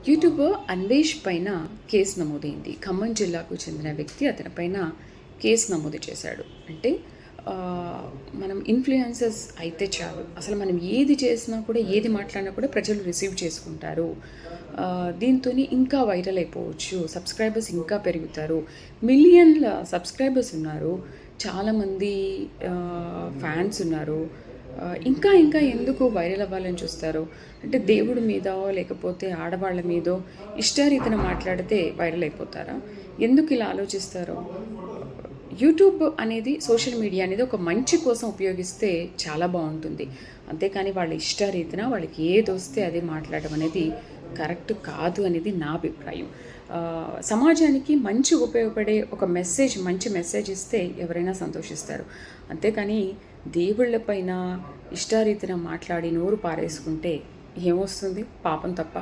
YouTuber Anvesh పైన case నమోదైంది. ఖమ్మం జిల్లాకు చెందిన వ్యక్తి అతని పైన కేసు నమోదు చేశాడు. అంటే మనం ఇన్‌ఫ్లుయెన్సర్స్ అయితే చాలు. అసలు మనం ఏది చేసినా కూడా, ఏది మాట్లాడినా కూడా ప్రజలు రిసీవ్ చేసుకుంటారు. దీంతోని ఇంకా వైరల్ అయిపోవచ్చు. సబ్‌స్క్రైబర్స్ ఇంకా పెరుగుతారు. మిలియన్‌ల సబ్‌స్క్రైబర్స్ ఉన్నారు. చాలామంది ఫ్యాన్స్ ఉన్నారు. ఇంకా ఇంకా ఎందుకు వైరల్ అవ్వాలని చూస్తారు? అంటే దేవుడి మీదో, లేకపోతే ఆడవాళ్ళ మీదో ఇష్టారీతిన మాట్లాడితే వైరల్ అయిపోతారా? ఎందుకు ఇలా ఆలోచిస్తారు? యూట్యూబ్ అనేది, సోషల్ మీడియా అనేది ఒక మంచి కోసం ఉపయోగిస్తే చాలా బాగుంటుంది. అంతేకాని వాళ్ళ ఇష్టారీతిన వాళ్ళకి ఏదొస్తే అదే మాట్లాడడం అనేది కరెక్ట్ కాదు అనేది నా అభిప్రాయం. సమాజానికి మంచి ఉపయోగపడే ఒక మెసేజ్, మంచి మెసేజ్ ఇస్తే ఎవరైనా సంతోషిస్తారు. అంతేకాని దేవుళ్ళ పైన ఇష్టారీతిన మాట్లాడి నోరు పారేసుకుంటే ఏమొస్తుంది? పాపం తప్ప.